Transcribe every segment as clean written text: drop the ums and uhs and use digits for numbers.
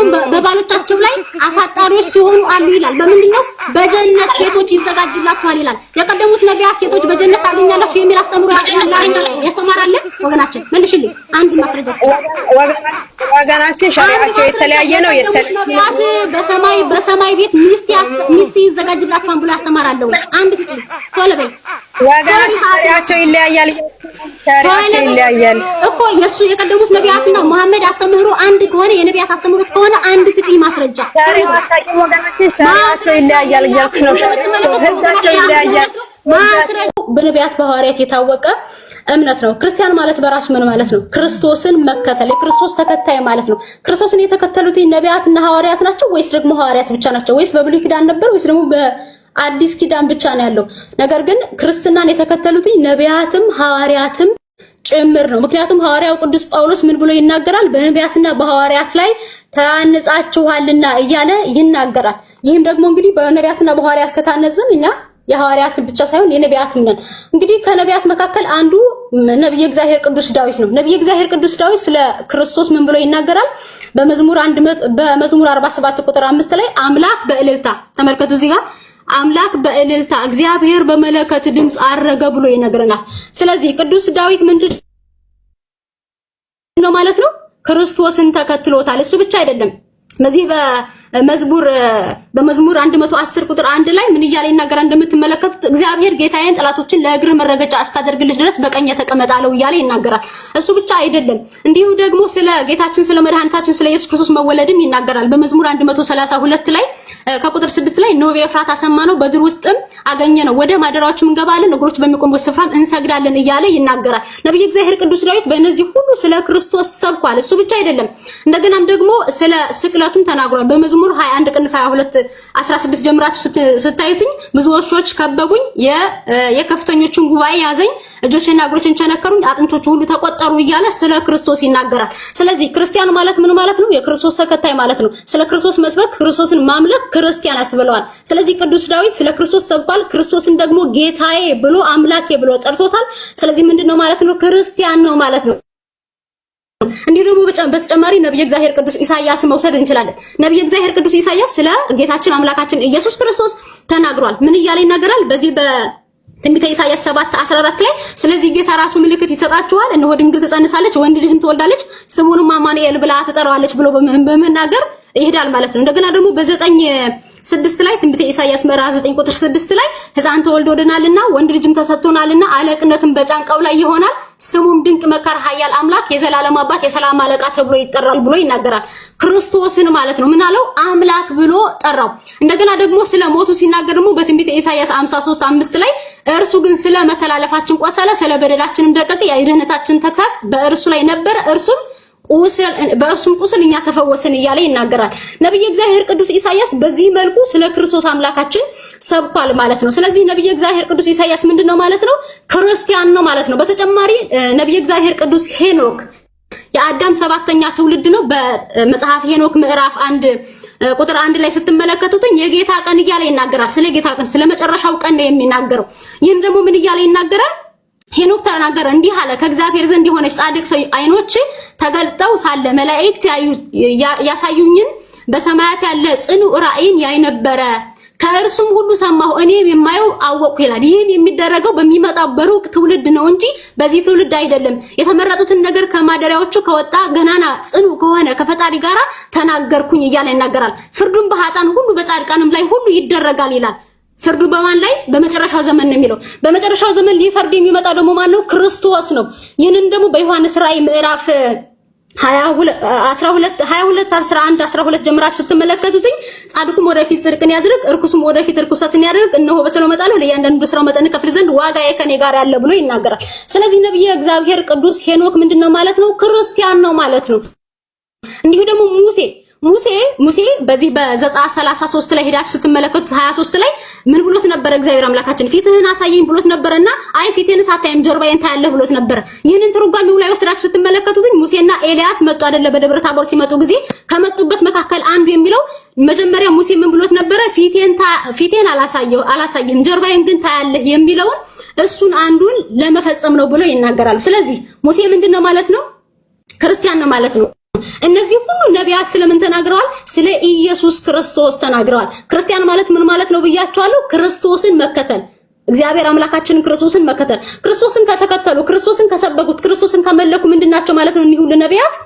ሚስቶቻቸውን በባሎቻቸው ላይ አሳጣሪዎች ሲሆኑ አሉ ይላል። በምንድነው? በጀነት ሴቶች ይዘጋጅላችኋል ይላል። የቀደሙት ነቢያት ሴቶች በጀነት ታገኛላችሁ የሚል አስተምሮ ያስተማራለ ወገናችን መልሽልኝ። አንድ ማስረጃ ወገናችን ሸሪዓቸው የተለያየ ነው። ነቢያት በሰማይ ቤት ሚስት ይዘጋጅላችኋል ብሎ ያስተማራለው አንድ ስጪ ቶሎ በይ። ወገናችን ሸሪዓቸው ይለያያል እኮ የሱ የቀደሙት ነቢያትና መሐመድ አስተምህሮ አንድ ከሆነ የነቢያት አስተምህሮት ከሆነ አንድ ስጪ ማስረጃ። ሸሪዓቸው ይለያያል እያልኩሽ ነው። ህጋቸው ይለያያል። ማስረጃው በነቢያት በሐዋርያት የታወቀ እምነት ነው። ክርስቲያን ማለት በራሱ ምን ማለት ነው? ክርስቶስን መከተል፣ የክርስቶስ ተከታይ ማለት ነው። ክርስቶስን የተከተሉት ነቢያትና ሐዋርያት ናቸው ወይስ ደግሞ ሐዋርያት ብቻ ናቸው? ወይስ በብሉይ ኪዳን ነበር ወይስ ደግሞ በአዲስ ኪዳን ብቻ ነው ያለው? ነገር ግን ክርስትናን የተከተሉት ነቢያትም ሐዋርያትም ጭምር ነው። ምክንያቱም ሐዋርያው ቅዱስ ጳውሎስ ምን ብሎ ይናገራል? በነቢያትና በሐዋርያት ላይ ታንጻችኋልና እያለ ይናገራል። ይህም ደግሞ እንግዲህ በነቢያትና በሐዋርያት ከታነጽን እኛ የሐዋርያት ብቻ ሳይሆን የነቢያትም ነን። እንግዲህ ከነቢያት መካከል አንዱ ነብይ እግዚአብሔር ቅዱስ ዳዊት ነው። ነብይ እግዚአብሔር ቅዱስ ዳዊት ስለ ክርስቶስ ምን ብሎ ይናገራል? በመዝሙር 47 ቁጥር 5 ላይ አምላክ በእልልታ ተመልከቱ። እዚህ ጋር አምላክ በእልልታ እግዚአብሔር በመለከት ድምጽ አረገ ብሎ ይነግረናል። ስለዚህ ቅዱስ ዳዊት ምንድን ነው ማለት ነው? ክርስቶስን ተከትሎታል። እሱ ብቻ አይደለም። በዚህ በመዝሙር 110 ቁጥር 1 ላይ ምን እያለ ይናገራል? እንደምትመለከቱት እግዚአብሔር ጌታዬን ጠላቶችን ለእግር መረገጫ እስካደርግልህ ድረስ በቀኝ ተቀመጥ አለው እያለ ይናገራል። እሱ ብቻ አይደለም። እንዲሁ ደግሞ ስለ ጌታችን ስለ መድኃኒታችን ስለ ኢየሱስ ክርስቶስ መወለድም ይናገራል። በመዝሙር 132 ላይ ከቁጥር 6 ላይ ነው በኤፍራታ ሰማነው፣ በድር ውስጥም አገኘነው፣ ወደ ማደሪያዎችም እንገባለን፣ እግሮች በሚቆሙበት ስፍራም እንሰግዳለን እያለ ይናገራል። ነብዩ እግዚአብሔር ቅዱስ ዳዊት በእነዚህ ሁሉ ስለ ክርስቶስ ሰብኳል። እሱ ብቻ አይደለም። እንደገናም ደግሞ ስለ ስቅለቱም ተናግሯል። በመዝሙር 21 ቅንፍ 22 16 ጀምራችሁ ስታዩትኝ ብዙ ውሾች ከበቡኝ፣ የከፍተኞቹን ጉባኤ ያዘኝ፣ እጆቼና እግሮቼን ቸነከሩኝ፣ አጥንቶቹ ሁሉ ተቆጠሩ እያለ ስለ ክርስቶስ ይናገራል። ስለዚህ ክርስቲያን ማለት ምን ማለት ነው? የክርስቶስ ተከታይ ማለት ነው። ስለ ክርስቶስ መስበክ፣ ክርስቶስን ማምለክ ክርስቲያን ያስብለዋል። ስለዚህ ቅዱስ ዳዊት ስለ ክርስቶስ ሰብኳል። ክርስቶስን ደግሞ ጌታዬ ብሎ አምላኬ ብሎ ጠርቶታል። ስለዚህ ምንድነው ማለት ነው? ክርስቲያን ነው ማለት ነው። እንዲህ ደግሞ በተጨማሪ ነብይ እግዚአብሔር ቅዱስ ኢሳይያስ መውሰድ እንችላለን። ነብይ እግዚአብሔር ቅዱስ ኢሳይያስ ስለ ጌታችን አምላካችን ኢየሱስ ክርስቶስ ተናግሯል። ምን እያለ ይናገራል? በዚህ በትንቢተ ኢሳይያስ 7:14 ላይ ስለዚህ ጌታ ራሱ ምልክት ይሰጣችኋል፣ እነሆ ድንግል ትጸንሳለች፣ ወንድ ልጅም ትወልዳለች፣ ስሙንም አማኑኤል ብላ ትጠራዋለች ብሎ በመናገር ይሄዳል ማለት ነው። እንደገና ደግሞ በ9:6 ላይ ትንቢተ ኢሳይያስ ምዕራፍ 9 ቁጥር 6 ላይ ሕፃን ተወልዶልናልና ወንድ ልጅም ተሰጥቶናልና አለቅነትም በጫንቃው ላይ ይሆናል፣ ስሙም ድንቅ መካር፣ ኃያል አምላክ፣ የዘላለም አባት፣ የሰላም አለቃ ተብሎ ይጠራል ብሎ ይናገራል። ክርስቶስን ማለት ነው ምን አለው? አምላክ ብሎ ጠራው። እንደገና ደግሞ ስለ ሞቱ ሲናገር ደግሞ በትንቢተ ኢሳይያስ 53:5 ላይ እርሱ ግን ስለ መተላለፋችን ቆሰለ፣ ስለ በደላችንም ደቀቀ፣ የድህነታችን ተግሣጽ በእርሱ ላይ ነበረ፣ በእርሱም ቁስል እኛ ተፈወስን እያለ ይናገራል። ነብይ እግዚአብሔር ቅዱስ ኢሳይያስ በዚህ መልኩ ስለ ክርስቶስ አምላካችን ሰብኳል ማለት ነው። ስለዚህ ነብይ እግዚአብሔር ቅዱስ ኢሳይያስ ምንድነው ማለት ነው? ክርስቲያን ነው ማለት ነው። በተጨማሪ ነብይ እግዚአብሔር ቅዱስ ሄኖክ የአዳም 7ኛ ትውልድ ነው። በመጽሐፍ ሄኖክ ምዕራፍ 1 ቁጥር 1 ላይ ስትመለከቱት የጌታ ቀን እያለ ይናገራል። ስለ ጌታ ቀን ስለ መጨረሻው ቀን ነው የሚናገረው። ይህን ደግሞ ምን እያለ ይናገራል? ሄኖክ ተናገረ እንዲህ አለ፣ ከእግዚአብሔር ዘንድ የሆነች ጻድቅ ሰው አይኖች ተገልጠው ሳለ መላእክት ያሳዩኝን በሰማያት ያለ ጽኑ ራእይን ያይ ነበረ፣ ከእርሱም ሁሉ ሰማሁ፣ እኔም የማየው አወቅኩ ይላል። ይህም የሚደረገው በሚመጣው በሩቅ ትውልድ ነው እንጂ በዚህ ትውልድ አይደለም። የተመረጡትን ነገር ከማደሪያዎቹ ከወጣ ገናና ጽኑ ከሆነ ከፈጣሪ ጋር ተናገርኩኝ እያለ ይናገራል። ፍርዱን በኃጥአን ሁሉ በጻድቃንም ላይ ሁሉ ይደረጋል ይላል። ፍርዱ በማን ላይ? በመጨረሻው ዘመን ነው የሚለው። በመጨረሻው ዘመን ሊፈርድ የሚመጣው ደግሞ ማን ነው? ክርስቶስ ነው። ይህንን ደግሞ በዮሐንስ ራእይ ምዕራፍ 22:11-12 ጀምራችሁ ስትመለከቱትኝ ጻድቁም ወደፊት ጽድቅን ያድርግ፣ እርኩስም ወደፊት እርኩሰትን ያድርግ፣ እነሆ በቶሎ እመጣለሁ፣ ለእያንዳንዱ ስራው መጠን ከፍል ዘንድ ዋጋዬ ከኔ ጋር ያለ ብሎ ይናገራል። ስለዚህ ነብዩ እግዚአብሔር ቅዱስ ሄኖክ ምንድነው ማለት ነው? ክርስቲያን ነው ማለት ነው። እንዲሁ ደግሞ ሙሴ በዚህ በዘጸአት 33 ላይ ሄዳችሁ ስትመለከቱት 23 ላይ ምን ብሎት ነበር? እግዚአብሔር አምላካችን ፊትህን አሳየኝ ብሎት ነበርና አይ ፊትህን ሳታየም ጀርባዬን ታያለህ ብሎት ነበር። ይህንን ትርጓሜው ላይ ወስዳችሁ ስትመለከቱት ሙሴና ኤልያስ መጡ አይደለ? በደብረ ታቦር ሲመጡ ጊዜ ከመጡበት መካከል አንዱ የሚለው መጀመሪያ ሙሴ ምን ብሎት ነበረ? ፊቴን አላሳየህም ጀርባዬን ግን ታያለህ የሚለውን እሱን አንዱን ለመፈጸም ነው ብሎ ይናገራሉ። ስለዚህ ሙሴ ምንድነው ማለት ነው? ክርስቲያን ነው ማለት ነው። እነዚህ ሁሉ ነቢያት ስለምን ተናግረዋል? ስለ ኢየሱስ ክርስቶስ ተናግረዋል። ክርስቲያን ማለት ምን ማለት ነው ብያቸዋለሁ? ክርስቶስን መከተል፣ እግዚአብሔር አምላካችንን ክርስቶስን መከተል። ክርስቶስን ከተከተሉ፣ ክርስቶስን ከሰበኩት፣ ክርስቶስን ከመለኩ ምንድናቸው ማለት ነው? እኒህ ሁሉ ነቢያት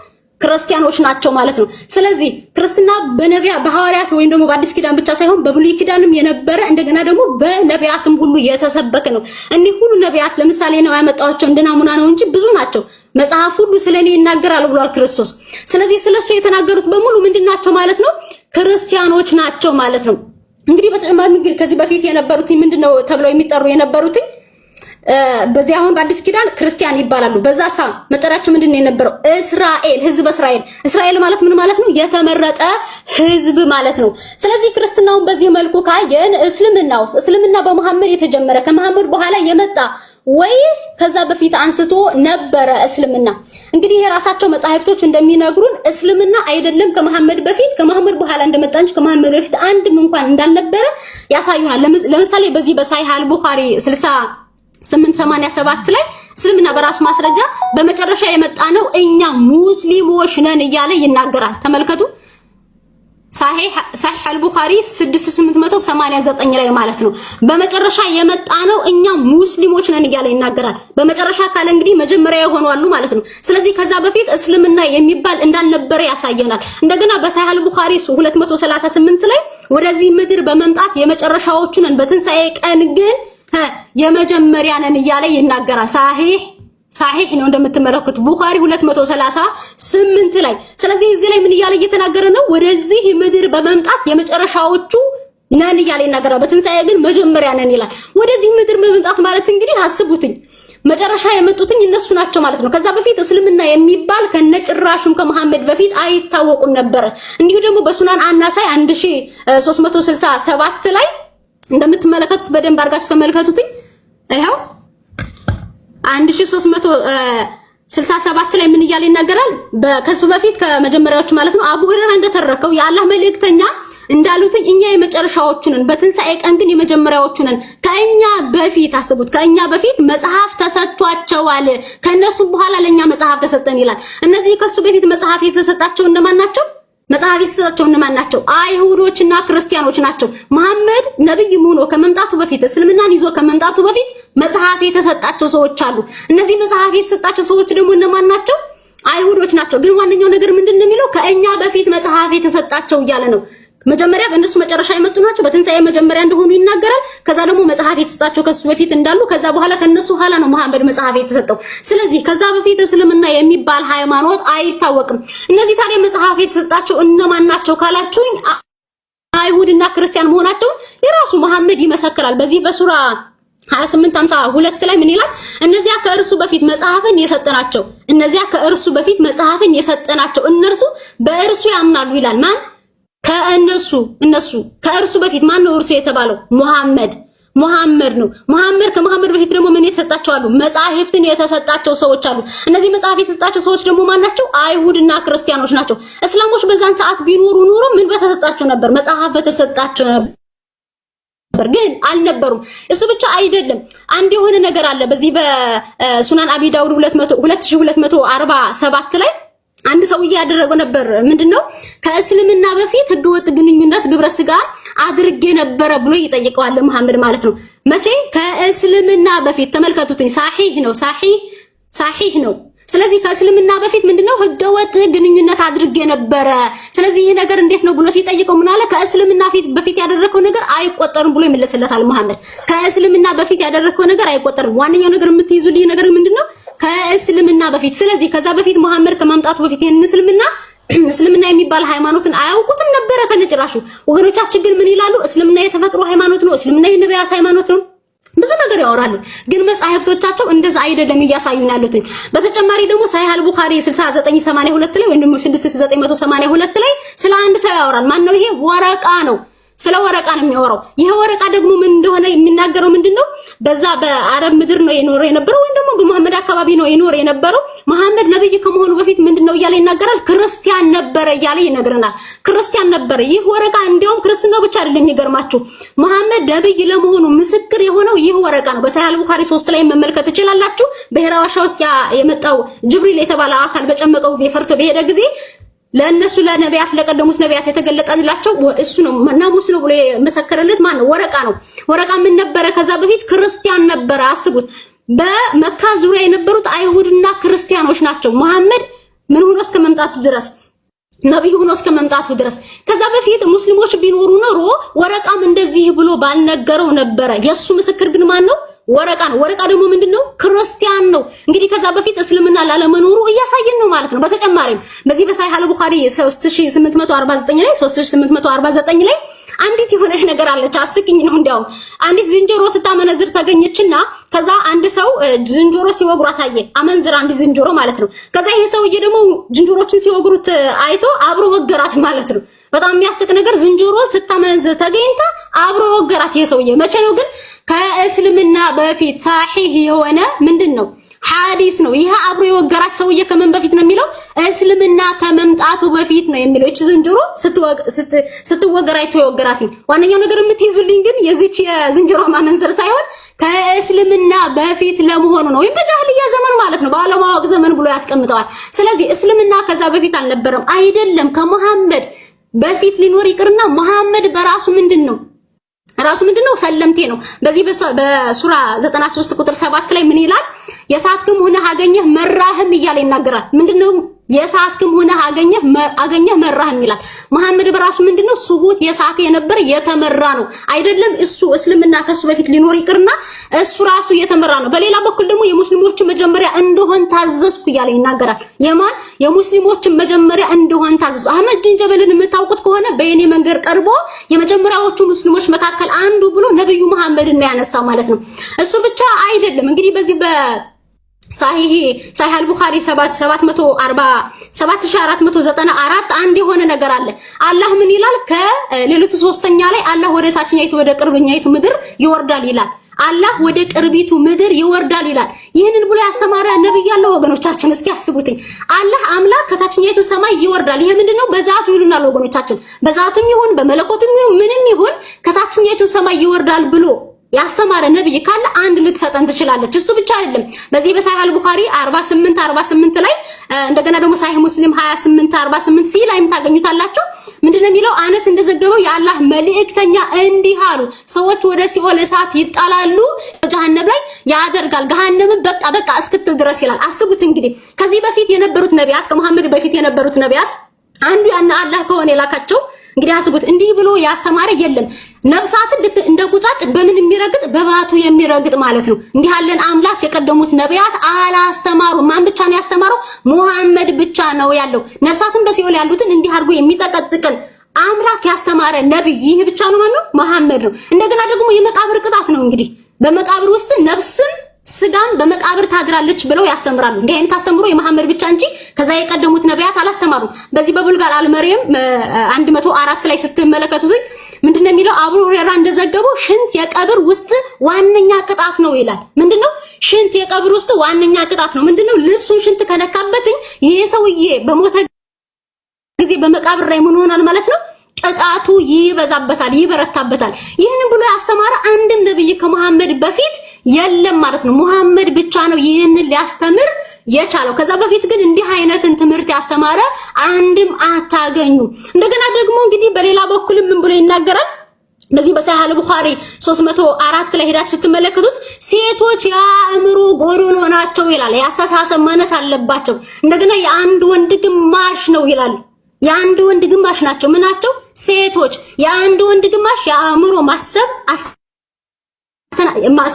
ክርስቲያኖች ናቸው ማለት ነው። ስለዚህ ክርስትና በነቢያ በሐዋርያት ወይም ደግሞ በአዲስ ኪዳን ብቻ ሳይሆን በብሉይ ኪዳንም የነበረ እንደገና ደግሞ በነቢያትም ሁሉ የተሰበከ ነው። እኒህ ሁሉ ነቢያት ለምሳሌ ነው ያመጣቸው እንደ ናሙና ነው እንጂ ብዙ ናቸው። መጽሐፍ ሁሉ ስለኔ ይናገራል ብሏል ክርስቶስ። ስለዚህ ስለሱ የተናገሩት በሙሉ ምንድናቸው ማለት ነው? ክርስቲያኖች ናቸው ማለት ነው። እንግዲህ በተጨማሪ እንግዲህ ከዚህ በፊት የነበሩት ምንድነው ተብለው የሚጠሩ የነበሩት በዚህ አሁን በአዲስ ኪዳን ክርስቲያን ይባላሉ። በዛሳ መጠራቸው ምንድነው የነበረው? እስራኤል፣ ህዝብ እስራኤል። እስራኤል ማለት ምን ማለት ነው? የተመረጠ ህዝብ ማለት ነው። ስለዚህ ክርስትናውን በዚህ መልኩ ካየን እስልምና በመሐመድ የተጀመረ ከመሐመድ በኋላ የመጣ ወይስ ከዛ በፊት አንስቶ ነበረ እስልምና? እንግዲህ የራሳቸው መጻሕፍቶች እንደሚነግሩን እስልምና አይደለም ከመሐመድ በፊት ከመሐመድ በኋላ እንደመጣ እንጂ ከመሐመድ በፊት አንድም እንኳን እንዳልነበረ ያሳዩናል። ለምሳሌ በዚህ በሳሂህ አልቡኻሪ 6887 ላይ እስልምና በራሱ ማስረጃ በመጨረሻ የመጣ ነው እኛ ሙስሊሞች ነን እያለ ይናገራል። ተመልከቱ። ሳሂህ አልቡኻሪ 6889 ላይ ማለት ነው። በመጨረሻ የመጣ ነው እኛ ሙስሊሞች ነን እያለ ይናገራል። በመጨረሻ ካለ እንግዲህ መጀመሪያ የሆኑ አሉ ማለት ነው። ስለዚህ ከዛ በፊት እስልምና የሚባል እንዳልነበረ ያሳየናል። እንደገና በሳሂህ አልቡኻሪ 238 ላይ ወደዚህ ምድር በመምጣት የመጨረሻዎቹ ነን በትንሳኤ ቀን ግን የመጀመሪያ ነን እያለ ይናገራል። ሳሂህ ነው እንደምትመለከቱ ቡኻሪ 238 ላይ። ስለዚህ እዚህ ላይ ምን እያለ እየተናገረ ነው? ወደዚህ ምድር በመምጣት የመጨረሻዎቹ ነን እያለ ይናገራል። በትንሳኤ ግን መጀመሪያ ነን ይላል። ወደዚህ ምድር በመምጣት ማለት እንግዲህ አስቡትኝ መጨረሻ የመጡትኝ እነሱ ናቸው ማለት ነው። ከዛ በፊት እስልምና የሚባል ከነጭራሹም ከመሐመድ በፊት አይታወቁም ነበር። እንዲሁ ደግሞ በሱናን አናሳይ 1367 ላይ እንደምትመለከቱት በደንብ አድርጋችሁ ተመልከቱትኝ። ይሄው 1367 ላይ ምን እያለ ይናገራል? ከሱ በፊት ከመጀመሪያዎቹ ማለት ነው አቡ ሁረይራ እንደተረከው የአላህ መልእክተኛ እንዳሉትኝ እኛ የመጨረሻዎቹ ነን፣ በትንሳኤ ቀን ግን የመጀመሪያዎቹ ነን። ከእኛ በፊት አስቡት፣ ከእኛ በፊት መጽሐፍ ተሰጥቷቸዋል፣ ከነሱ በኋላ ለኛ መጽሐፍ ተሰጠን ይላል። እነዚህ ከሱ በፊት መጽሐፍ የተሰጣቸው እነማን ናቸው? መጽሐፍ የተሰጣቸው እነማን ናቸው? አይሁዶችና ክርስቲያኖች ናቸው። መሐመድ ነብይ ሆኖ ከመምጣቱ በፊት እስልምናን ይዞ ከመምጣቱ በፊት መጽሐፍ የተሰጣቸው ሰዎች አሉ። እነዚህ መጽሐፍ የተሰጣቸው ሰዎች ደግሞ እነማን ናቸው? አይሁዶች ናቸው። ግን ዋነኛው ነገር ምንድነው የሚለው? ከእኛ በፊት መጽሐፍ የተሰጣቸው እያለ ነው። መጀመሪያ እነሱ መጨረሻ የመጡ ናቸው፣ በትንሳኤ መጀመሪያ እንደሆኑ ይናገራል። ከዛ ደግሞ መጽሐፍ የተሰጣቸው ከሱ በፊት እንዳሉ፣ ከዛ በኋላ ከነሱ ኋላ ነው መሐመድ መጽሐፍ የተሰጠው። ስለዚህ ከዛ በፊት እስልምና የሚባል ሃይማኖት አይታወቅም። እነዚህ ታዲያ መጽሐፍ የተሰጣቸው እነማን ናቸው ካላችሁኝ አይሁድና ክርስቲያን መሆናቸው የራሱ መሐመድ ይመሰክራል። በዚህ በሱራ 2852 ላይ ምን ይላል? እነዚያ ከእርሱ በፊት መጽሐፍን የሰጠናቸው እነርሱ በእርሱ ያምናሉ ይላል። ማን? ከእርሱ በፊት ማን ነው እርሱ የተባለው? ሙሐመድ ነው። ከሙሐመድ በፊት ደግሞ ምን የተሰጣቸው አሉ? መጽሐፍትን የተሰጣቸው ሰዎች አሉ። እነዚህ መጽሐፍ የተሰጣቸው ሰዎች ደግሞ ማን ናቸው? አይሁድና ክርስቲያኖች ናቸው። እስላሞች በዛን ሰዓት ቢኖሩ ኑሮ ምን በተሰጣቸው ነበር? መጽሐፍ በተሰጣቸው ነበር፣ ግን አልነበሩም። እሱ ብቻ አይደለም፣ አንድ የሆነ ነገር አለ። በዚህ በሱናን አቢ ዳውድ 2247 ላይ አንድ ሰውዬ ያደረገው ነበር። ምንድነው? ከእስልምና በፊት ህገወጥ ግንኙነት ግብረ ስጋ አድርጌ ነበረ ብሎ ይጠይቀዋል መሐመድ ማለት ነው። መቼ? ከእስልምና በፊት። ተመልከቱትኝ፣ ሳሂህ ነው። ስለዚህ ከእስልምና በፊት ምንድነው? ህገወጥ ግንኙነት አድርጌ ነበረ። ስለዚህ ይሄ ነገር እንዴት ነው ብሎ ሲጠይቀው ምን አለ? ከእስልምና በፊት ያደረከው ነገር አይቆጠርም ብሎ ይመለስለታል መሐመድ። ከእስልምና በፊት ያደረከው ነገር አይቆጠርም። ዋነኛው ነገር የምትይዙልኝ ነገር ምንድነው? ከእስልምና በፊት። ስለዚህ ከዛ በፊት መሐመድ ከማምጣቱ በፊት ይሄን እስልምና የሚባል ሃይማኖትን አያውቁትም ነበረ ከነጭራሹ። ወገኖቻችን ግን ምን ይላሉ? እስልምና የተፈጥሮ ሃይማኖት ነው፣ እስልምና የነቢያት ሃይማኖት ነው፣ ብዙ ነገር ያወራሉ። ግን መጽሐፍቶቻቸው እንደዛ አይደለም እያሳዩን ያሉት። በተጨማሪ ደግሞ ሳሂህ አልቡኻሪ 6982 ላይ ወይም ደግሞ 6982 ላይ ስለ አንድ ሰው ያወራል። ማን ነው ይሄ? ወረቃ ነው። ስለ ወረቃ ነው የሚያወራው። ይሄ ወረቃ ደግሞ ምን እንደሆነ የሚናገረው ምንድነው? በዛ በአረብ ምድር ነው የኖረ የነበረው ወይም ደግሞ በመሐመድ አካባቢ ነው የኖረ የነበረው። መሐመድ ነብይ ከመሆኑ በፊት ምንድነው እያለ ይናገራል? ክርስቲያን ነበረ እያለ ይነግረናል። ክርስቲያን ነበረ። ይህ ወረቃ እንዲያውም ክርስትናው ብቻ አይደለም የሚገርማችሁ፣ መሐመድ ነብይ ለመሆኑ ምስክር የሆነው ይህ ወረቃ ነው። በሳሂህ ቡኻሪ 3 ላይ መመልከት ትችላላችሁ። በሂራ ዋሻ ውስጥ የመጣው ጅብሪል የተባለ አካል በጨመቀው ጊዜ ፈርቶ በሄደ ጊዜ ለነሱ ለነቢያት ለቀደሙት ነቢያት የተገለጠላቸው እሱ ነው ናሙስ ነው ብሎ የመሰከረለት ማን ነው? ወረቃ ነው። ወረቃ ምን ነበረ? ከዛ በፊት ክርስቲያን ነበረ። አስቡት፣ በመካ ዙሪያ የነበሩት አይሁድና ክርስቲያኖች ናቸው። መሐመድ ምን ሆኖ እስከ መምጣቱ ድረስ ነብይ ሆኖ እስከ መምጣቱ ድረስ። ከዛ በፊት ሙስሊሞች ቢኖሩ ኖሮ ወረቃም እንደዚህ ብሎ ባልነገረው ነበረ። የሱ ምስክር ግን ማን ነው? ወረቃ ነው። ወረቃ ደግሞ ምንድነው? ክርስቲያን ነው። እንግዲህ ከዛ በፊት እስልምና ላለመኖሩ እያሳየን ነው ማለት ነው። በተጨማሪም በዚህ በሳሂህ ቡኻሪ 3849 ላይ አንዲት የሆነች ነገር አለች። አስቂኝ ነው። እንዲያውም አንዲት ዝንጀሮ ስታመነዝር ተገኘችና ከዛ አንድ ሰው ዝንጀሮ ሲወግሯት አየ። አመንዝራ አንዲት ዝንጀሮ ማለት ነው። ከዛ ይሄ ሰውዬ ደግሞ ዝንጀሮችን ሲወግሩት አይቶ አብሮ ወገራት ማለት ነው። በጣም የሚያስቅ ነገር፣ ዝንጀሮ ስታመነዝር ተገኝታ አብሮ ወገራት ይሄ ሰውዬ። መቼ ነው ግን? ከእስልምና በፊት ሳሂህ የሆነ ምንድነው ሐዲስ ነው። ይሄ አብሮ የወገራት ሰውዬ ከምን በፊት ነው የሚለው? እስልምና ከመምጣቱ በፊት ነው የሚለው። እቺ ዝንጀሮ ስትወገር አይቶ የወገራት። ዋነኛው ነገር የምትይዙልኝ ግን የዚች የዝንጀሮ ማመንዘር ሳይሆን ከእስልምና በፊት ለመሆኑ ነው። ወይም በጃህልያ ዘመን ማለት ነው፣ ባለማወቅ ዘመን ብሎ ያስቀምጠዋል። ስለዚህ እስልምና ከዛ በፊት አልነበረም አይደለም። ከመሐመድ በፊት ሊኖር ይቅርና መሐመድ በራሱ ምንድነው? ራሱ ምንድነው? ሰለምቴ ነው። በዚህ በሱራ 93 ቁጥር 7 ላይ ምን ይላል? የሳትክም ሆነህ አገኘህ መራህም እያለ ይናገራል። ምንድነው? የሳትክም ሆነህ አገኘህ መራህም ይላል። መሐመድ በራሱ ምንድነው? ሱሁት የሳተ የነበረ የተመራ ነው። አይደለም እሱ እስልምና ከሱ በፊት ሊኖር ይቅርና እሱ ራሱ የተመራ ነው። በሌላ በኩል ደግሞ የሙስሊሞች መጀመሪያ እንደሆን ታዘዝኩ እያለ ይናገራል። የማን? የሙስሊሞች መጀመሪያ እንደሆን ታዘዙ። አህመድ ቢን ጀበልን የምታውቁት ከሆነ በየኔ መንገድ ቀርቦ የመጀመሪያዎቹ ሙስሊሞች መካከል አንዱ ብሎ ነብዩ መሐመድን ነው ያነሳው ማለት ነው። እሱ ብቻ አይደለም እንግዲህ በዚህ ሳሂህ ቡኻሪ 7494 አንድ የሆነ ነገር አለ። አላህ ምን ይላል? ከሌሊቱ 3ኛ ላይ አላህ ወደ ታችኛይቱ ወደ ቅርብኛይቱ ምድር ይወርዳል ይላል። አላህ ወደ ቅርቢቱ ምድር ይወርዳል ይላል። ይህንን ብሎ ያስተማረ ነብይ ያለው ወገኖቻችን እስኪ አስቡትኝ። አላህ አምላክ ከታችኛይቱ ሰማይ ይወርዳል። ይሄ ምንድነው? በዛቱ ይሉናል ወገኖቻችን። በዛቱም ይሁን በመለኮቱም ይሁን ምንም ይሁን ከታችኛይቱ ሰማይ ይወርዳል ብሎ ያስተማረ ነብይ ካለ አንድ ልትሰጠን ትችላለች። እሱ ብቻ አይደለም። በዚህ በሳሂህ ቡኻሪ 48 ላይ እንደገና ደግሞ ሳሂህ ሙስሊም 2848 ሲ ላይም ታገኙታላችሁ። ምንድነው የሚለው? አነስ እንደዘገበው የአላህ መልእክተኛ እንዲህ አሉ፣ ሰዎች ወደ ሲኦል እሳት ይጣላሉ፣ ጀሃነም ላይ ያደርጋል፣ ገሃነም በቃ እስክትል ድረስ ይላል። አስቡት እንግዲህ ከዚህ በፊት የነበሩት ነቢያት፣ ከመሐመድ በፊት የነበሩት ነቢያት አንዱ ያን አላህ ከሆነ የላካቸው እንግዲህ አስቡት። እንዲህ ብሎ ያስተማረ የለም። ነፍሳትን እንደ ቁጫጭ በምን የሚረግጥ? በባቱ የሚረግጥ ማለት ነው። እንዲህ ያለን አምላክ የቀደሙት ነቢያት አላስተማሩም። ማን ብቻ ነው ያስተማረው? መሐመድ ብቻ ነው ያለው። ነፍሳትን በሲኦል ያሉትን እንዲህ አድርጎ የሚጠቀጥቅን አምላክ ያስተማረ ነብይ ይህ ብቻ ነው ማለት ነው፣ መሐመድ ነው። እንደገና ደግሞ የመቃብር ቅጣት ነው። እንግዲህ በመቃብር ውስጥ ነፍስም ስጋም በመቃብር ታድራለች ብለው ያስተምራሉ። እንዲህ አይነት አስተምሮ የመሐመድ ብቻ እንጂ ከዛ የቀደሙት ነቢያት አላስተማሩም። በዚህ በቡልጋል አልመሪየም 104 ላይ ስትመለከቱት ምንድነው የሚለው? አቡ ሁረይራ እንደዘገበው ሽንት የቀብር ውስጥ ዋነኛ ቅጣት ነው ይላል። ምንድነው? ሽንት የቀብር ውስጥ ዋነኛ ቅጣት ነው። ምንድነው? ልብሱን ሽንት ከነካበትኝ ይሄ ሰውዬ በሞተ ጊዜ በመቃብር ላይ ምን ሆናል ማለት ነው? ቅጣቱ ይበዛበታል፣ ይበረታበታል። ይህንን ብሎ ያስተማረ አንድም ነብይ ከመሐመድ በፊት የለም ማለት ነው። መሐመድ ብቻ ነው ይህንን ሊያስተምር የቻለው። ከዛ በፊት ግን እንዲህ አይነትን ትምህርት ያስተማረ አንድም አታገኙ። እንደገና ደግሞ እንግዲህ በሌላ በኩልም ምን ብሎ ይናገራል? በዚህ በሳሂህ ቡኻሪ 304 ላይ ሄዳችሁ ስትመለከቱት ሴቶች የአእምሮ ጎዶሎ ናቸው ይላል። ያስተሳሰብ ማነስ አለባቸው። እንደገና የአንድ ወንድ ግማሽ ነው ይላል። የአንድ ወንድ ግማሽ ናቸው። ምናቸው? ሴቶች። የአንድ ወንድ ግማሽ የአእምሮ ማሰብ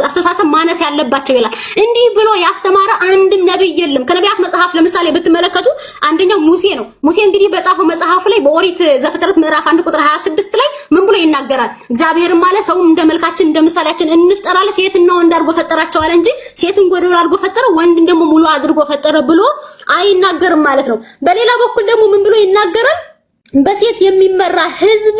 አስተሳሰብ ማነስ ያለባቸው ይላል። እንዲህ ብሎ ያስተማረ አንድም ነብይ የለም። ከነቢያት መጽሐፍ ለምሳሌ ብትመለከቱ አንደኛው ሙሴ ነው። ሙሴ እንግዲህ በጻፈው መጽሐፍ ላይ በኦሪት ዘፍጥረት ምዕራፍ 1 ቁጥር 26 ላይ ምን ብሎ ይናገራል? እግዚአብሔርም ማለት ሰው እንደ መልካችን እንደ ምሳሌያችን እንፍጠራለን፣ ሴትና ወንድ አድርጎ ፈጠራቸው አለ እንጂ ሴትን ጎዶሎ አድርጎ ፈጠረ፣ ወንድን ደግሞ ሙሉ አድርጎ ፈጠረ ብሎ አይናገርም ማለት ነው። በሌላ በኩል ደግሞ ምን ብሎ ይናገራል? በሴት የሚመራ ህዝብ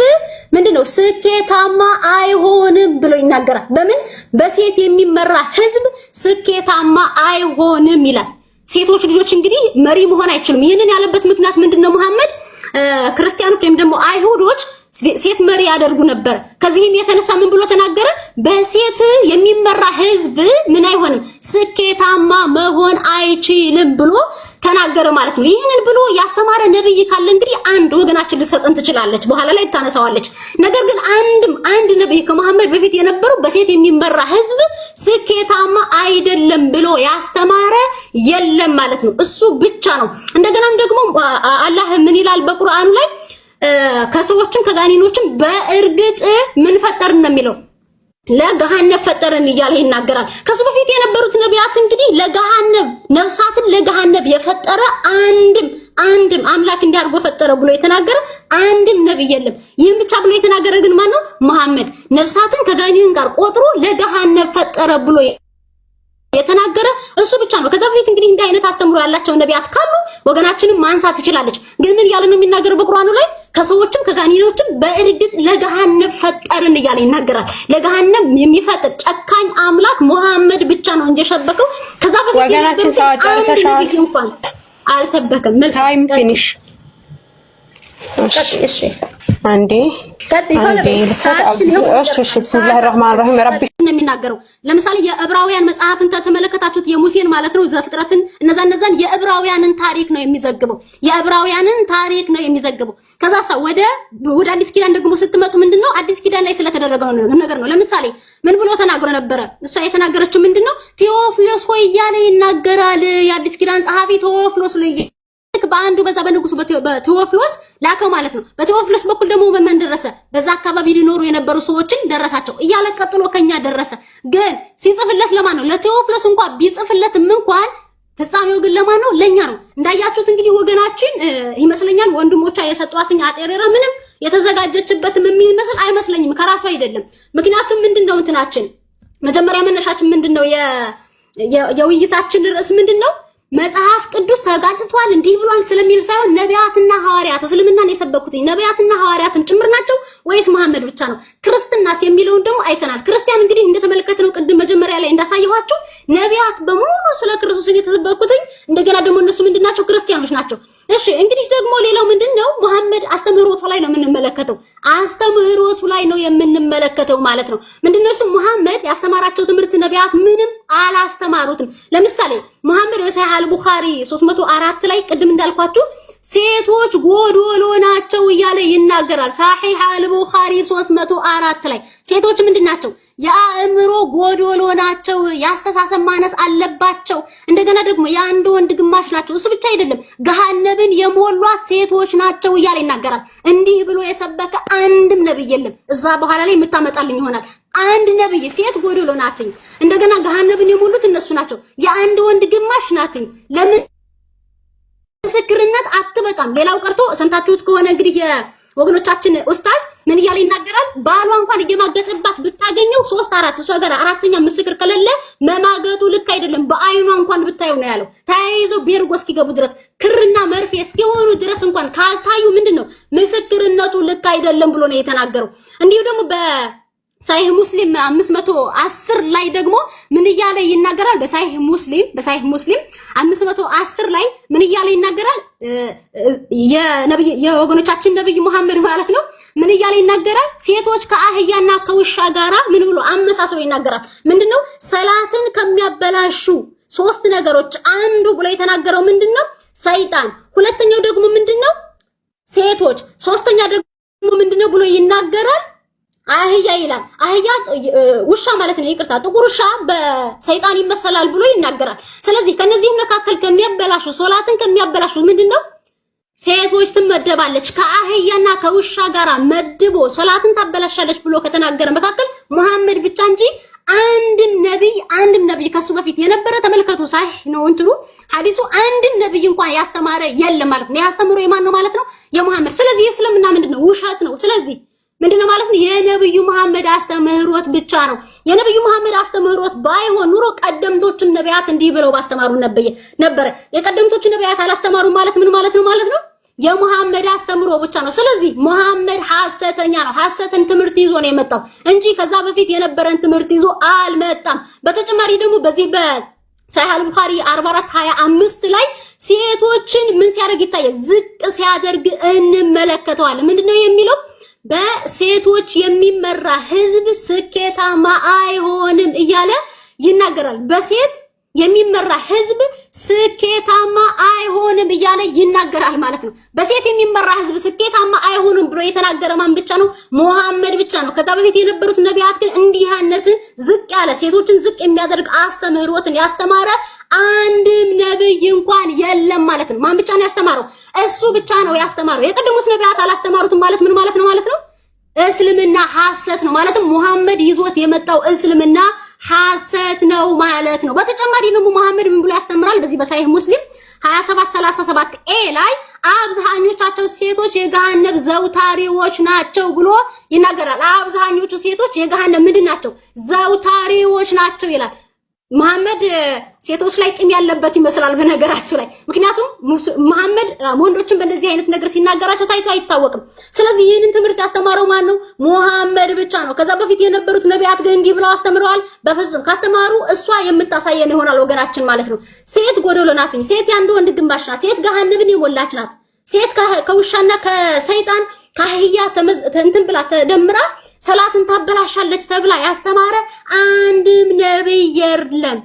ምንድነው ስኬታማ አይሆንም ብሎ ይናገራል። በምን በሴት የሚመራ ህዝብ ስኬታማ አይሆንም ይላል። ሴቶች ልጆች እንግዲህ መሪ መሆን አይችሉም። ይሄንን ያለበት ምክንያት ምንድነው? መሐመድ ክርስቲያኖች ወይም ደግሞ አይሁዶች ሴት መሪ ያደርጉ ነበር። ከዚህም የተነሳ ምን ብሎ ተናገረ? በሴት የሚመራ ህዝብ ምን አይሆንም ስኬታማ መሆን አይችልም ብሎ ተናገረ ማለት ነው። ይህንን ብሎ ያስተማረ ነብይ ካለ እንግዲህ አንድ ወገናችን ልትሰጠን ትችላለች፣ በኋላ ላይ ታነሳዋለች። ነገር ግን አንድ ነብይ ከመሐመድ በፊት የነበሩ በሴት የሚመራ ህዝብ ስኬታማ አይደለም ብሎ ያስተማረ የለም ማለት ነው። እሱ ብቻ ነው። እንደገናም ደግሞ አላህ ምን ይላል በቁርአኑ ላይ? ከሰዎችም ከጋኔኖችም በእርግጥ ምን ፈጠርን ነው የሚለው ለገሃነም ፈጠረን እያለ ይናገራል። ከሱ በፊት የነበሩት ነቢያት እንግዲህ ለገሃነም ነፍሳትን ለገሃነም የፈጠረ አንድም አምላክ እንዲያርጎ ፈጠረ ብሎ የተናገረ አንድም ነብይ የለም። ይህን ብቻ ብሎ የተናገረ ግን ማን ነው? መሐመድ ነፍሳትን ከጋኔን ጋር ቆጥሮ ለገሃነም ፈጠረ ብሎ የተናገረ እሱ ብቻ ነው። ከዛ በፊት እንግዲህ እንዲህ አይነት አስተምሮ ያላቸው ነቢያት ካሉ ወገናችንን ማንሳት ትችላለች። ግን ምን ያለ ነው የሚናገረው በቁርአኑ ላይ? ከሰዎችም ከጋኔኖችም በእርግጥ ለገሃነም ፈጠርን እያለ ይናገራል። ለገሃነም የሚፈጥር ጨካኝ አምላክ መሐመድ ብቻ ነው እንጂ የሰበከው ከዛ በፊት ወገናችን ሰዓት ጨርሰሻል እንኳን አልሰበከም። ታይም ፊኒሽ እሺ አንዴ ቢስሚላሂ ረህማን ረሂም ረቢ የሚናገረው ለምሳሌ የዕብራውያን መጽሐፍን ከተመለከታችሁት የሙሴን ማለት ነው ዘፍጥረትን እነዛን የዕብራውያንን ታሪክ ነው የሚዘግበው። የዕብራውያንን ታሪክ ነው የሚዘግበው። ከዛሳ ወደ አዲስ ኪዳን ደግሞ ስትመጡ ምንድነው አዲስ ኪዳን ላይ ስለተደረገው ነገር ነው። ለምሳሌ ምን ብሎ ተናግሮ ነበረ? እሷ የተናገረችው ምንድነው? ቴዎፍሎስ ሆይ እያለ ይናገራል። የአዲስ ኪዳን ጸሐፊ ቴዎፍሎስ ነው በአንዱ በዛ በንጉሱ በቴዎፍሎስ ላከው ማለት ነው። በቴዎፍሎስ በኩል ደግሞ በማን ደረሰ? በዛ አካባቢ ሊኖሩ የነበሩ ሰዎችን ደረሳቸው እያለ ቀጥሎ ከኛ ደረሰ። ግን ሲጽፍለት ለማን ነው? ለቴዎፍሎስ እንኳን ቢጽፍለትም እንኳን ፍጻሜው ግን ለማን ነው? ለኛ ነው። እንዳያችሁት እንግዲህ ወገናችን ይመስለኛል ወንድሞቿ የሰጧትኝ አጤሬራ ምንም የተዘጋጀችበትም የሚመስል አይመስለኝም። ከራሱ አይደለም። ምክንያቱም ምንድነው እንትናችን መጀመሪያ መነሻችን ምንድነው የውይይታችን ርዕስ ምንድነው? መጽሐፍ ቅዱስ ተጋጭቷል እንዲህ ብሏል ስለሚል ሳይሆን ነቢያትና ሐዋርያት እስልምናን የሰበኩት ነቢያትና ሐዋርያትም ጭምር ናቸው ወይስ መሐመድ ብቻ ነው? ክርስትናስ የሚለውን ደግሞ አይተናል። ክርስቲያን እንግዲህ እንደተመለከተው ቅድም መጀመሪያ ላይ እንዳሳየኋችሁ ነቢያት በሙሉ ስለ ክርስቶስ የተሰበኩት እንደገና ደግሞ እነሱ ምንድናቸው? ክርስቲያኖች ናቸው። እሺ እንግዲህ ደግሞ ሌላው ምንድነው? መሐመድ አስተምህሮቱ ላይ ነው የምንመለከተው። አስተምህሮቱ ላይ ነው የምንመለከተው ማለት ነው። ምንድነው እሱ? መሐመድ ያስተማራቸው ትምህርት ነቢያት ምንም አላስተማሩትም። ለምሳሌ መሐመድ በሰሒህ አልቡኻሪ 304 ላይ ቅድም እንዳልኳችሁ ሴቶች ጎዶሎ ናቸው እያለ ይናገራል። ሰሒህ አልቡኻሪ 304 ላይ ሴቶች ምንድናቸው? የአእምሮ ጎዶሎ ናቸው፣ ያስተሳሰብ ማነስ አለባቸው፣ እንደገና ደግሞ የአንድ ወንድ ግማሽ ናቸው። እሱ ብቻ አይደለም ገሃነብን የሞሏት ሴቶች ናቸው እያለ ይናገራል። እንዲህ ብሎ የሰበከ አንድም ነብይ የለም። እዛ በኋላ ላይ የምታመጣልኝ ይሆናል። አንድ ነብይ ሴት ጎዶሎ ናትኝ፣ እንደገና ገሃነብን የሞሉት እነሱ ናቸው፣ የአንድ ወንድ ግማሽ ናትኝ ለምን ምስክርነት አትበቃም። ሌላው ቀርቶ ሰምታችሁት ከሆነ እንግዲህ ወገኖቻችን ኡስታዝ ምን እያለ ይናገራል? ባሏ እንኳን እየማገጠባት ብታገኘው 3-4 እሷ ጋር አራተኛ ምስክር ከሌለ መማገጡ ልክ አይደለም፣ በአይኗ እንኳን ብታየው ነው ያለው። ተያይዘው ቤርጎ እስኪገቡ ድረስ ክርና መርፌ እስኪሆኑ ድረስ እንኳን ካልታዩ ምንድነው ምስክርነቱ ልክ አይደለም ብሎ ነው የተናገረው። እንዲሁ ደግሞ በሳሂህ ሙስሊም 510 ላይ ደግሞ ምን እያለ ይናገራል? በሳሂህ ሙስሊም 510 ላይ ምን እያለ ይናገራል? የወገኖቻችን ነብይ መሐመድ ማለት ነው። ምን እያለ ይናገራል? ሴቶች ከአህያና ከውሻ ጋራ ምን ብሎ አመሳስሎ ይናገራል። ምንድነው? ሰላትን ከሚያበላሹ 3 ነገሮች አንዱ ብሎ የተናገረው ምንድነው? ሰይጣን። ሁለተኛው ደግሞ ምንድነው? ሴቶች። ሶስተኛ ደግሞ ምንድነው ብሎ ይናገራል? አህያ ይላል። አህያ ውሻ ማለት ነው። ይቅርታ ጥቁር ውሻ በሰይጣን ይመሰላል ብሎ ይናገራል። ስለዚህ ከነዚህ መካከል ከሚያበላሹ ሶላትን ከሚያበላሹ ምንድነው? ሴቶች ትመደባለች። ከአህያና ከውሻ ጋር መድቦ ሶላትን ታበላሻለች ብሎ ከተናገረ መካከል መሐመድ ብቻ እንጂ አንድም ነብይ ከሱ በፊት የነበረ ተመልከቱ። ሳሂህ ነው እንትሩ ሐዲሱ አንድም ነብይ እንኳን ያስተማረ የለም ማለት ነው። ያስተምሮ የማን ነው ማለት ነው? የመሐመድ። ስለዚህ እስልምና ምንድነው? ውሸት ነው። ስለዚህ ምንድነው ማለት ነው? የነብዩ መሐመድ አስተምህሮት ብቻ ነው። የነብዩ መሐመድ አስተምህሮት ባይሆን ኑሮ ቀደምቶችን ነቢያት እንዲህ ብለው ባስተማሩ ነበር። የቀደምቶችን ነቢያት አላስተማሩ ማለት ምን ማለት ነው? የሙሐመድ አስተምሮ ብቻ ነው። ስለዚህ ሙሐመድ ሐሰተኛ ነው። ሐሰትን ትምህርት ይዞ ነው የመጣው እንጂ ከዛ በፊት የነበረን ትምህርት ይዞ አልመጣም። በተጨማሪ ደግሞ በዚህ በሰሒህ አልቡኻሪ 4425 ላይ ሴቶችን ምን ሲያደርግ ይታያል? ዝቅ ሲያደርግ እንመለከተዋለን። ምንድነው የሚለው? በሴቶች የሚመራ ህዝብ ስኬታማ አይሆንም እያለ ይናገራል። በሴት የሚመራ ህዝብ ስኬታማ አይሆንም እያለ ይናገራል ማለት ነው። በሴት የሚመራ ህዝብ ስኬታማ አይሆንም ብሎ የተናገረ ማን ብቻ ነው? ሙሐመድ ብቻ ነው። ከዛ በፊት የነበሩት ነቢያት ግን እንዲህ አይነትን ዝቅ ያለ ሴቶችን ዝቅ የሚያደርግ አስተምህሮትን ያስተማረ አንድም ነብይ እንኳን የለም ማለት ነው። ማን ብቻ ነው ያስተማረው? እሱ ብቻ ነው ያስተማረው። የቀደሙት ነቢያት አላስተማሩትም ማለት ምን ማለት ነው ማለት ነው? እስልምና ሐሰት ነው ማለትም ሙሐመድ ይዞት የመጣው እስልምና ሐሰት ነው ማለት ነው። በተጨማሪ ደግሞ ሙሐመድ ምን ብሎ ያስተምራል? በዚህ በሳሂህ ሙስሊም 2737 ኤ ላይ አብዛኞቻቸው ሴቶች የገሃነም ዘውታሪዎች ናቸው ብሎ ይናገራል። አብዛኞቹ ሴቶች የገሃነም ምንድን ናቸው? ዘውታሪዎች ናቸው ይላል። መሐመድ ሴቶች ላይ ቂም ያለበት ይመስላል በነገራቸው ላይ። ምክንያቱም መሐመድ ወንዶችን በእንደዚህ አይነት ነገር ሲናገራቸው ታይቶ አይታወቅም። ስለዚህ ይህንን ትምህርት ያስተማረው ማን ነው? ሙሐመድ ብቻ ነው። ከዛ በፊት የነበሩት ነቢያት ግን እንዲህ ብለው አስተምረዋል? በፍጹም። ካስተማሩ እሷ የምታሳየን ይሆናል ወገናችን ማለት ነው። ሴት ጎዶሎ ናት። ሴት ያንድ ወንድ ግማሽ ናት። ሴት ገሃነምን የሞላች ናት። ሴት ከውሻና ከሰይጣን ከአህያ እንትን ብላ ተደምራ ሰላትን ታበላሻለች ተብላ ያስተማረ አንድም ነብይ የለም።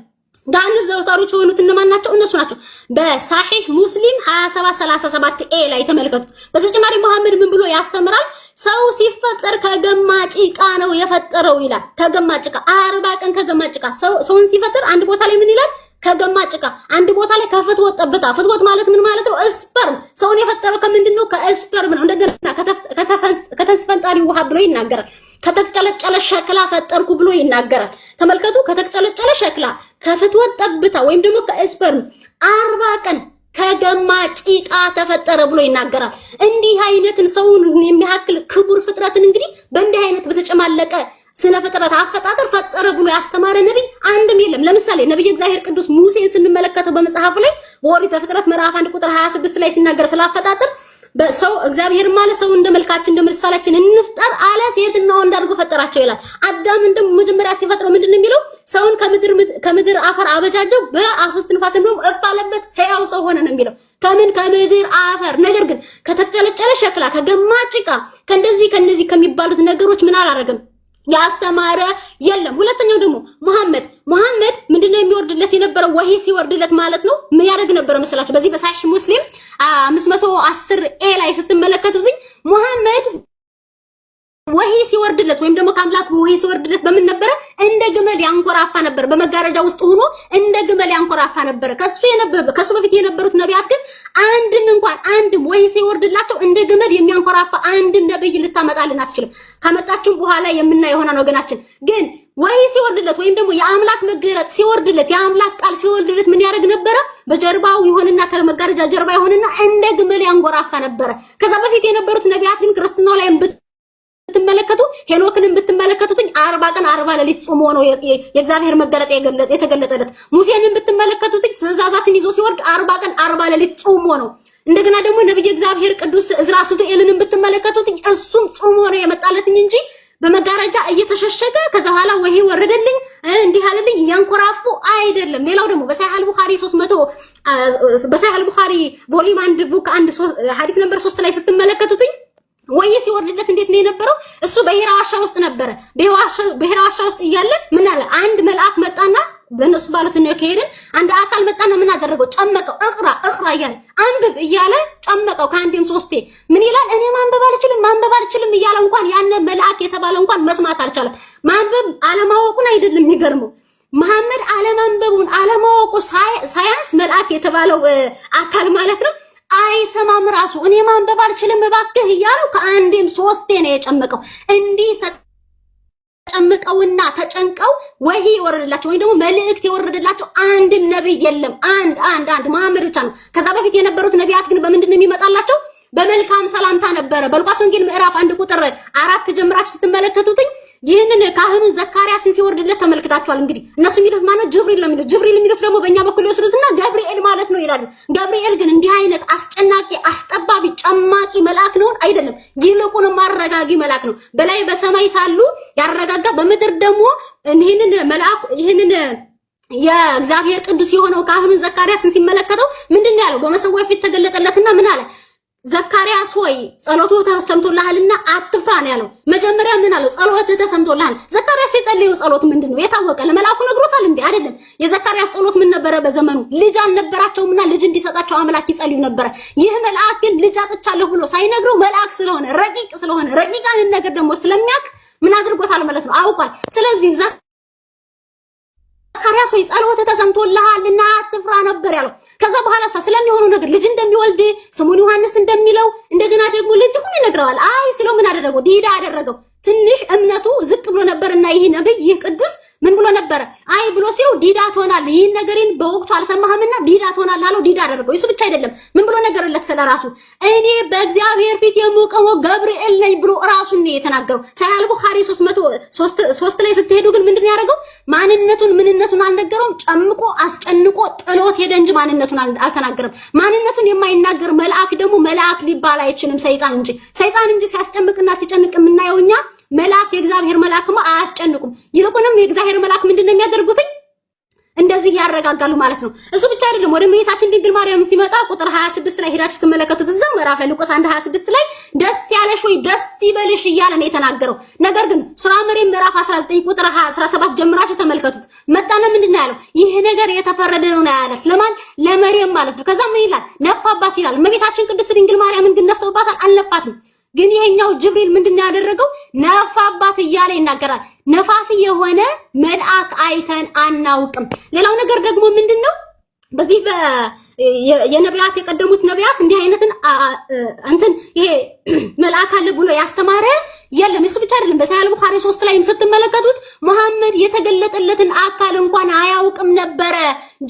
ገሃነም ዘውታሪዎች የሆኑት እነማን ናቸው? እነሱ ናቸው። በሳሒህ ሙስሊም 2737 ኤ ላይ ተመልከቱት። በተጨማሪ መሐመድ ምን ብሎ ያስተምራል? ሰው ሲፈጠር ከገማ ጭቃ ነው የፈጠረው ይላል። ከገማ ጭቃ 40 ቀን ከገማ ጭቃ ሰውን ሲፈጥር አንድ ቦታ ላይ ምን ይላል? ከገማ ጭቃ፣ አንድ ቦታ ላይ ከፍትወት ጠብታ። ፍትወት ማለት ምን ማለት ነው? ስፐርም። ሰውን የፈጠረው ከምንድነው? ከስፐርም ነው። እንደገና ከተስፈንጣሪ ውሃ ብሎ ይናገራል። ከተጨለጨለ ሸክላ ፈጠርኩ ብሎ ይናገራል። ተመልከቱ፣ ከተጨለጨለ ሸክላ፣ ከፍትወት ጠብታ ወይም ደግሞ ከስፐርም 40 ቀን ከገማ ጭቃ ተፈጠረ ብሎ ይናገራል። እንዲህ አይነትን ሰውን የሚያክል ክቡር ፍጥረትን እንግዲህ በእንዲህ አይነት በተጨማለቀ ስነ ፍጥረት አፈጣጠር ፈጠረ ብሎ ያስተማረ ነብይ አንድም የለም። ለምሳሌ ነብይ እግዚአብሔር ቅዱስ ሙሴን ስንመለከተው በመጽሐፉ ላይ በኦሪት ዘፍጥረት ምዕራፍ 1 ቁጥር 26 ላይ ሲናገር ስላፈጣጠር በሰው እግዚአብሔር ማለት ሰው እንደ መልካችን እንደ ምሳሌያችን እንፍጠር አለ፣ ሴትና ወንድ አድርጎ ፈጠራቸው ይላል። አዳም እንደ መጀመሪያ ሲፈጥረው ምንድነው የሚለው? ሰውን ከምድር አፈር አበጃጀው፣ በአፍ ውስጥ ንፋስ እንደውም እፍ አለበት፣ ሕያው ሰው ሆነ ነው የሚለው። ከምድር አፈር። ነገር ግን ከተጨለጨለ ሸክላ፣ ከገማ ጭቃ፣ ከነዚህ ከሚባሉት ነገሮች ምን አላረገም? ያስተማረ የለም። ሁለተኛው ደግሞ ሙሐመድ ምንድነው የሚወርድለት የነበረው? ወሂ ሲወርድለት ማለት ነው ምን ያደርግ ነበር መስላችሁ? በዚህ በሳሒህ ሙስሊም 510 ኤ ላይ ስትመለከቱት ሙሐመድ ወሂ ሲወርድለት ወይም ደግሞ ከአምላኩ ወሂ ሲወርድለት በምን ነበረ? እንደ ግመል ያንኮራፋ ነበር። በመጋረጃ ውስጥ ሆኖ እንደ ግመል ያንኮራፋ ነበር። ከሱ በፊት የነበሩት ነቢያት ግን አንድም ወሂ ሲወርድላቸው እንደ ግመል የሚያንኮራፋ አንድም ነብይ ልታመጣልን አትችልም። ከመጣችሁም በኋላ የምናየው የሆነ ወገናችን ግን ወሂ ሲወርድለት ወይም ደግሞ የአምላክ መገለጥ ሲወርድለት የአምላክ ቃል ሲወርድለት ምን ያደርግ ነበረ? በጀርባው ይሆንና ከመጋረጃ ጀርባ ይሆንና እንደ ግመል ያንኮራፋ ነበረ። ከዛ በፊት የነበሩት ነቢያት ግን ክርስትናው ላይ ብትመለከቱ ሄኖክንም ብትመለከቱት 40 ቀን 40 ሌሊት ጾሞ ነው የእግዚአብሔር መገለጥ የተገለጠለት። ሙሴንም ብትመለከቱት ትእዛዛትን ይዞ ሲወርድ 40 ቀን 40 ሌሊት ጾሞ ነው። እንደገና ደግሞ ነብይ እግዚአብሔር ቅዱስ ዕዝራ ሱቱኤልንም ብትመለከቱት እሱም ጾሞ ነው የመጣለትኝ እንጂ በመጋረጃ እየተሸሸገ ከዛ በኋላ ወሂ ወረደልኝ እንዲህ አለልኝ ያንኮራፉ አይደለም። ሌላው ደግሞ በሳሒህ አልቡኻሪ ቮሊዩም 1 ቡክ 1 ሐዲስ ነምበር 3 ላይ ስትመለከቱት ወሂ ሲወርድለት እንዴት ነው የነበረው? እሱ በሂራ ዋሻ ውስጥ ነበረ። በሂራ ዋሻ ውስጥ እያለ ምን አለ? አንድ መልአክ መጣና በነሱ ባሉት ነው ከሄድን አንድ አካል መጣና ምን አደረገው? ጨመቀው። እቅራ እያለ አንብብ እያለ ጨመቀው ከአንዴም ሶስቴ። ምን ይላል? እኔ ማንበብ አልችልም እያለ እንኳን ያነ መልአክ የተባለው እንኳን መስማት አልቻለም። ማንበብ አለማወቁን አይደለም የሚገርመው መሐመድ አለማወቁ ሳያንስ መልአክ የተባለው አካል ማለት ነው አይሰማም ራሱ። እኔ ማንበብ አልችልም እባክህ እያለው ከአንዴም ሶስቴ ነው የጨመቀው። እንዲህ ተጨምቀውና ተጨንቀው ወሂ የወረደላቸው ወይም ደግሞ መልእክት የወረደላቸው አንድም ነብይ የለም። አንድ መሐመድ ብቻ ነው። ከዛ በፊት የነበሩት ነቢያት ግን በምንድን ነው የሚመጣላቸው? በመልካም ሰላምታ ነበረ። በሉቃስ ወንጌል ምዕራፍ 1 ቁጥር 4 ጀምራችሁ ስትመለከቱት ይሄንን ካህኑን ዘካርያስን ሲወርድለት ተመልክታችኋል። እንግዲህ እነሱ የሚሉት ማለት ጅብሪል ነው የሚሉት። ጅብሪል የሚሉት ደግሞ በእኛ በኩል ይወስዱትና ገብርኤል ማለት ነው ይላሉ። ገብርኤል ግን እንዲህ አይነት አስጨናቂ አስጠባቢ ጨማቂ መልአክ ነው አይደለም። ይልቁንም አረጋጊ መልአክ ነው። በላይ በሰማይ ሳሉ ያረጋጋ፣ በምድር ደግሞ ይሄንን መልአክ ይሄንን የእግዚአብሔር ቅዱስ የሆነው ካህኑን ዘካርያስን ሲመለከተው ምንድነው ያለው? በመሰዊያው ፊት ተገለጠለትና ምን አለ? ዘካርያስ ሆይ ጸሎቱ ተሰምቶልሃልና አትፍራ ነው ያለው። መጀመሪያ ምን አለው? ጸሎቱ ተሰምቶልሃል። ዘካርያስ የጸለየው ጸሎት ምንድነው? የታወቀ ለመልአኩ ነግሮታል እንዴ? አይደለም። የዘካርያስ ጸሎት ምን ነበረ? በዘመኑ ልጅ አልነበራቸውምና ልጅ እንዲሰጣቸው አምላክ ይጸልዩ ነበረ። ይህ መልአክ ግን ልጅ አጥቻለሁ ብሎ ሳይነግረው መልአክ ስለሆነ ረቂቅ ስለሆነ ረቂቃን ነገር ደግሞ ስለሚያውቅ ምን አድርጎታል ማለት ነው? አውቋል። ስለዚህ ዘካርያስ ሆይ ጸሎት ተሰምቶልሃልና አትፍራ ነበር ያለው። ከዛ በኋላ ስለሚሆነው ነገር ልጅ እንደሚወልድ ስሙን ዮሐንስ እንደሚለው እንደገና ደግሞ ልጅ ሁሉ ይነግረዋል። አይ ሲለው ምን አደረገው? ዲዳ አደረገው። ትንሽ እምነቱ ዝቅ ብሎ ነበርና ይህ ነብይ ይህ ቅዱስ ምን ብሎ ነበር? አይ ብሎ ሲለው ዲዳ ትሆናለህ፣ ይህን ነገርን በወቅቱ አልሰማህምና ዲዳ ትሆናለህ አለው። ዲዳ አደረገው። እሱ ብቻ አይደለም ምን ብሎ ነገርለት? ስለራሱ እኔ በእግዚአብሔር ፊት የምቆመው ገብርኤል ነኝ ብሎ ራሱን ነው የተናገረው። ሳይል ቡኻሪ 303 ላይ ስትሄዱ ግን ምንድነው ያደረገው? ምንነቱን አልነገረውም። ጨምቆ አስጨንቆ ጥሎት ሄደ እንጂ ማንነቱን አልተናገረም። ማንነቱን የማይናገር መልአክ ደግሞ መልአክ ሊባል አይችልም፣ ሰይጣን እንጂ ሲያስጨምቅና ሲጨንቅ የምናየው እኛ መልአክ የእግዚአብሔር መልአክማ አያስጨንቁም። ይልቁንም የእግዚአብሔር መልአክ ምንድነው የሚያደርጉት? እንደዚህ ያረጋጋሉ ማለት ነው። እሱ ብቻ አይደለም። ወደ እመቤታችን ድንግል ማርያም ሲመጣ ቁጥር 26 ላይ ሄዳችሁ ትመለከቱት። እዛው ምዕራፍ ላይ ሉቃስ 1:26 ላይ ደስ ያለሽ ወይ ደስ ይበልሽ እያለ ነው የተናገረው። ነገር ግን ሱራ መርየም ምዕራፍ 19 ቁጥር 17 ጀምራችሁ ተመልከቱት። መጣነ ምንድነው ያለው? ይህ ነገር የተፈረደ ነው ያላት ለማን? ለመርየም ማለት ነው። ከዛ ምን ይላል? ነፋባት ይላል። እመቤታችን ቅድስት ድንግል ማርያምን ግን ነፍተውባታል? አልነፋትም። ግን ይሄኛው ጅብሪል ምንድነው ያደረገው? ነፋባት እያለ ይናገራል። ነፋፊ የሆነ መልአክ አይተን አናውቅም። ሌላው ነገር ደግሞ ምንድነው? በዚህ የነቢያት የቀደሙት ነቢያት እንዲህ እንትን ይሄ መልአክ አለ ብሎ ያስተማረ የለም። እሱ ብቻ አይደለም። በሳይል ቡኻሪ 3 ላይም ስትመለከቱት መሐመድ የተገለጠለትን አካል እንኳን አያውቅም ነበረ።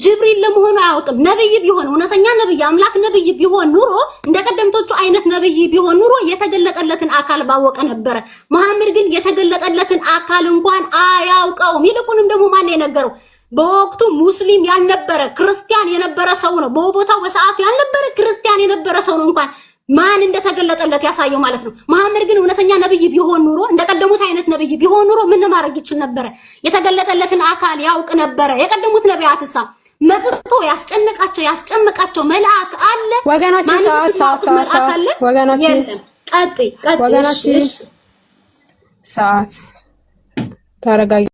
ጅብሪል ለመሆኑ አያውቅም። ነብይ ቢሆን እውነተኛ ነብይ አምላክ ነብይ ቢሆን ኑሮ እንደቀደምቶቹ አይነት ነብይ ቢሆን ኑሮ የተገለጠለትን አካል ባወቀ ነበረ። መሐመድ ግን የተገለጠለትን አካል እንኳን አያውቀውም። ይልቁንም ደግሞ ማን የነገረው? በወቅቱ ሙስሊም ያልነበረ ክርስቲያን የነበረ ሰው ነው። በቦታው በሰዓቱ ያልነበረ ክርስቲያን የነበረ ሰው ነው እንኳን ማን እንደተገለጠለት ያሳየው ማለት ነው። መሐመድ ግን እውነተኛ ነብይ ቢሆን ኑሮ እንደቀደሙት አይነት ነብይ ቢሆን ኑሮ ምን ማድረግ ይችል ነበረ? የተገለጠለትን አካል ያውቅ ነበረ። የቀደሙት ነቢያትሳ መጥቶ ያስጨመቃቸው መልአክ አለ? ወገናችን ሰዓት ወገናችን ቀጥ ወገናችን ሰዓት ተረጋጊ።